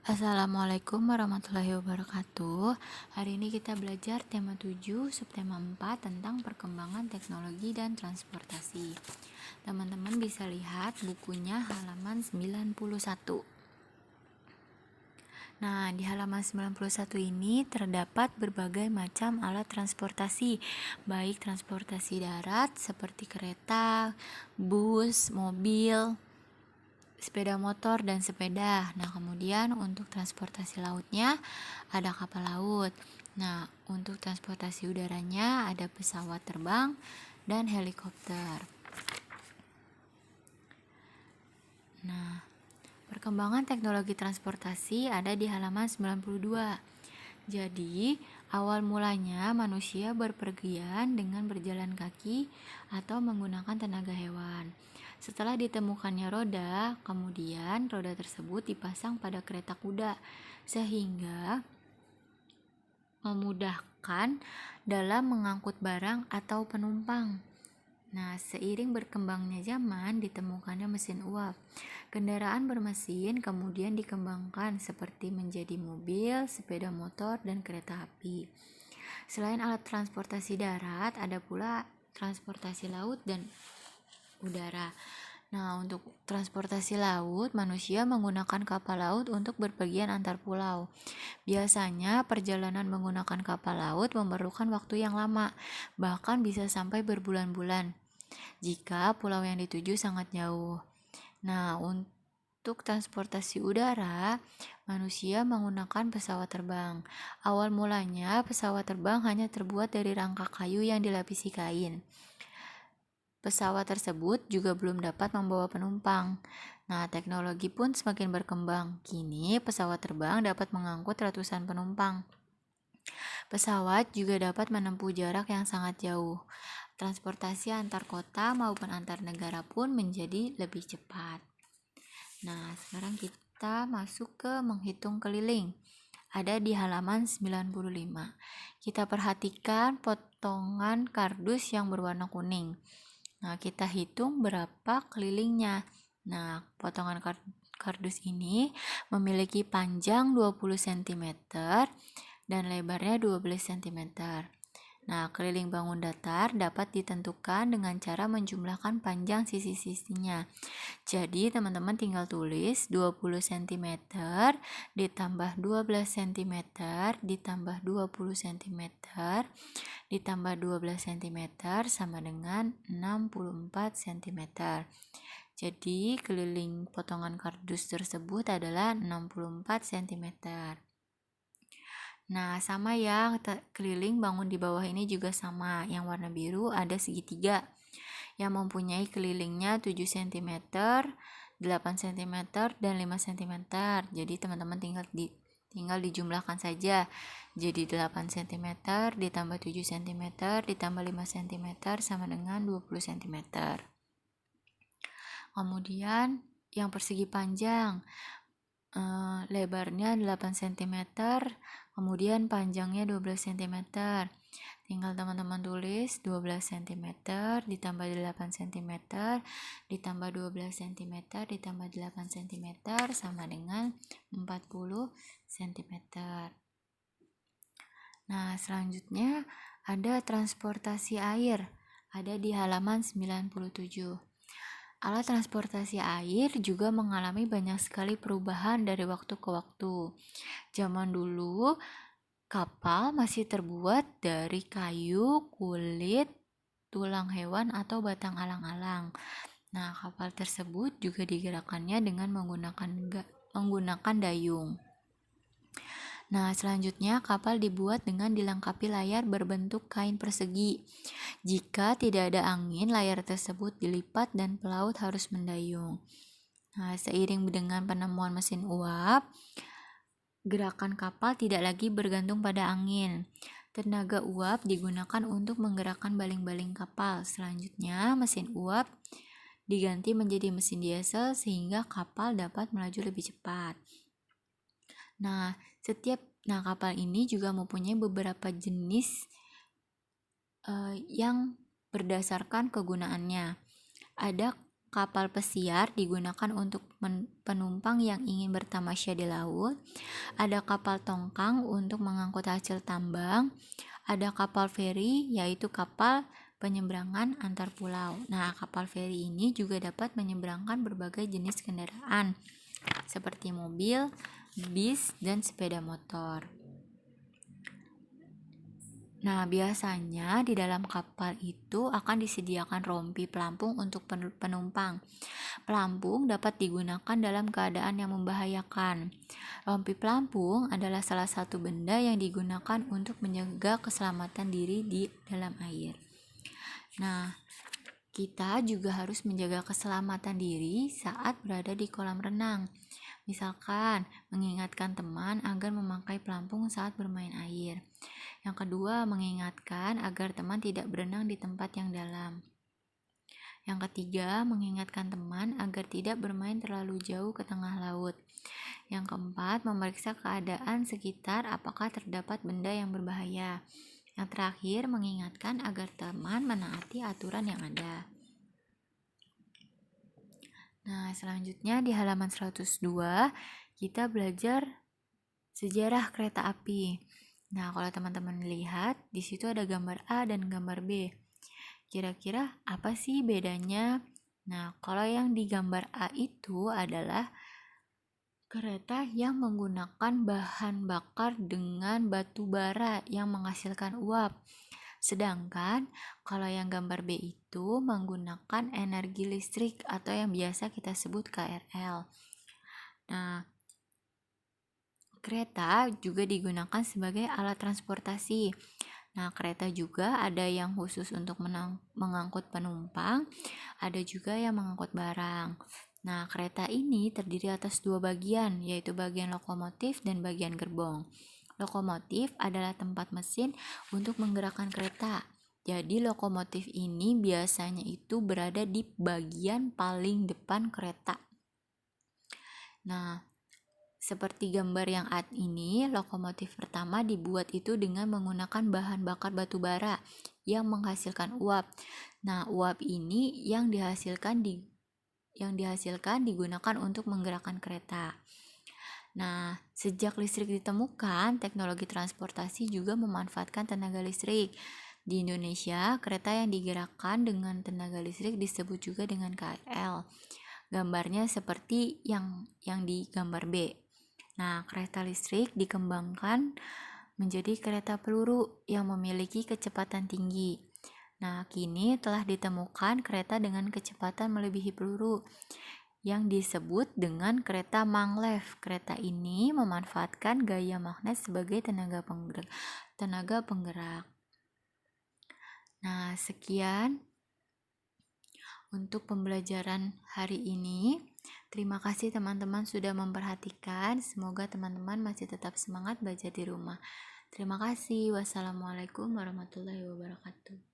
Assalamualaikum warahmatullahi wabarakatuh. Hari ini kita belajar tema 7, subtema 4 tentang perkembangan teknologi dan transportasi. Teman-teman bisa lihat bukunya halaman 91. Nah, di halaman 91 ini terdapat berbagai macam alat transportasi, baik transportasi darat seperti kereta, bus, mobil, sepeda motor dan sepeda. Nah, kemudian untuk transportasi lautnya ada kapal laut. Nah, untuk transportasi udaranya ada pesawat terbang dan helikopter. Nah, perkembangan teknologi transportasi ada di halaman 92. Jadi, awal mulanya manusia berpergian dengan berjalan kaki atau menggunakan tenaga hewan. Setelah ditemukannya roda, kemudian roda tersebut dipasang pada kereta kuda sehingga memudahkan dalam mengangkut barang atau penumpang. Nah, seiring berkembangnya zaman, ditemukannya mesin uap. Kendaraan bermesin kemudian dikembangkan seperti menjadi mobil, sepeda motor, dan kereta api. Selain alat transportasi darat, ada pula transportasi laut dan udara. Nah, untuk transportasi laut, manusia menggunakan kapal laut untuk berpergian antar pulau. Biasanya, perjalanan menggunakan kapal laut memerlukan waktu yang lama, bahkan bisa sampai berbulan-bulan jika pulau yang dituju sangat jauh. Nah, untuk transportasi udara, manusia menggunakan pesawat terbang. Awal mulanya, pesawat terbang hanya terbuat dari rangka kayu yang dilapisi kain. Pesawat tersebut juga belum dapat membawa penumpang. Nah, teknologi pun semakin berkembang. Kini, pesawat terbang dapat mengangkut ratusan penumpang. Pesawat juga dapat menempuh jarak yang sangat jauh. Transportasi antar kota maupun antar negara pun menjadi lebih cepat. Nah, sekarang kita masuk ke menghitung keliling. Ada di halaman 95. Kita perhatikan potongan kardus yang berwarna kuning. Nah, kita hitung berapa kelilingnya. Nah, potongan kardus ini memiliki panjang 20 cm dan lebarnya 12 cm. Nah, keliling bangun datar dapat ditentukan dengan cara menjumlahkan panjang sisi-sisinya. Jadi, teman-teman tinggal tulis 20 cm ditambah 12 cm ditambah 20 cm ditambah 12 cm sama dengan 64 cm. Jadi, keliling potongan kardus tersebut adalah 64 cm. Nah, sama ya, keliling bangun di bawah ini juga sama. Yang warna biru ada segitiga yang mempunyai kelilingnya 7 cm, 8 cm, dan 5 cm. Jadi teman-teman tinggal dijumlahkan saja. Jadi 8 cm ditambah 7 cm ditambah 5 cm sama dengan 20 cm. Kemudian yang persegi panjang, lebarnya 8 cm, kemudian panjangnya 12 cm. Tinggal teman-teman tulis 12 cm ditambah 8 cm ditambah 12 cm ditambah 8 cm sama dengan 40 cm. Nah, selanjutnya ada transportasi air. Ada di halaman 97. Alat transportasi air juga mengalami banyak sekali perubahan dari waktu ke waktu. Zaman dulu, kapal masih terbuat dari kayu, kulit, tulang hewan, atau batang alang-alang. Nah, kapal tersebut juga digerakkannya dengan menggunakan dayung. Nah, selanjutnya kapal dibuat dengan dilengkapi layar berbentuk kain persegi. Jika tidak ada angin, layar tersebut dilipat dan pelaut harus mendayung. Nah, seiring dengan penemuan mesin uap, gerakan kapal tidak lagi bergantung pada angin. Tenaga uap digunakan untuk menggerakkan baling-baling kapal. Selanjutnya, mesin uap diganti menjadi mesin diesel sehingga kapal dapat melaju lebih cepat. Nah, kapal ini juga mempunyai beberapa jenis yang berdasarkan kegunaannya. Ada Kapal pesiar digunakan untuk penumpang yang ingin bertamasya di laut. Ada kapal tongkang untuk mengangkut hasil tambang. Ada kapal feri, yaitu kapal penyeberangan antar pulau. Nah, kapal feri ini juga dapat menyeberangkan berbagai jenis kendaraan seperti mobil, bis, dan sepeda motor. Nah, biasanya di dalam kapal itu akan disediakan rompi pelampung untuk penumpang. Pelampung dapat digunakan dalam keadaan yang membahayakan. Rompi pelampung adalah salah satu benda yang digunakan untuk menjaga keselamatan diri di dalam air. Nah, kita juga harus menjaga keselamatan diri saat berada di kolam renang. Misalkan, mengingatkan teman agar memakai pelampung saat bermain air. Yang kedua, mengingatkan agar teman tidak berenang di tempat yang dalam. Yang ketiga, mengingatkan teman agar tidak bermain terlalu jauh ke tengah laut. Yang keempat, memeriksa keadaan sekitar apakah terdapat benda yang berbahaya. Yang terakhir, mengingatkan agar teman menaati aturan yang ada. Nah, selanjutnya di halaman 102, kita belajar sejarah kereta api. Nah, kalau teman-teman lihat, di situ ada gambar A dan gambar B. Kira-kira apa sih bedanya? Nah, kalau yang di gambar A itu adalah kereta yang menggunakan bahan bakar dengan batu bara yang menghasilkan uap. Sedangkan kalau yang gambar B itu menggunakan energi listrik atau yang biasa kita sebut KRL. Nah, kereta juga digunakan sebagai alat transportasi. Nah, kereta juga ada yang khusus untuk mengangkut penumpang, ada juga yang mengangkut barang. Nah, kereta ini terdiri atas dua bagian, yaitu bagian lokomotif dan bagian gerbong. Lokomotif adalah tempat mesin untuk menggerakkan kereta. Jadi, lokomotif ini biasanya itu berada di bagian paling depan kereta. Nah, seperti gambar yang ini, lokomotif pertama dibuat itu dengan menggunakan bahan bakar batu bara yang menghasilkan uap. Nah, uap ini yang dihasilkan digunakan untuk menggerakkan kereta. Nah, sejak listrik ditemukan, teknologi transportasi juga memanfaatkan tenaga listrik. Di Indonesia, kereta yang digerakkan dengan tenaga listrik disebut juga dengan KRL. Gambarnya seperti yang di gambar B. Nah, kereta listrik dikembangkan menjadi kereta peluru yang memiliki kecepatan tinggi. Nah, kini telah ditemukan kereta dengan kecepatan melebihi peluru yang disebut dengan kereta maglev. Kereta ini memanfaatkan gaya magnet sebagai tenaga penggerak. Nah, sekian untuk pembelajaran hari ini. Terima kasih teman-teman sudah memperhatikan. Semoga teman-teman masih tetap semangat belajar di rumah. Terima kasih. Wassalamualaikum warahmatullahi wabarakatuh.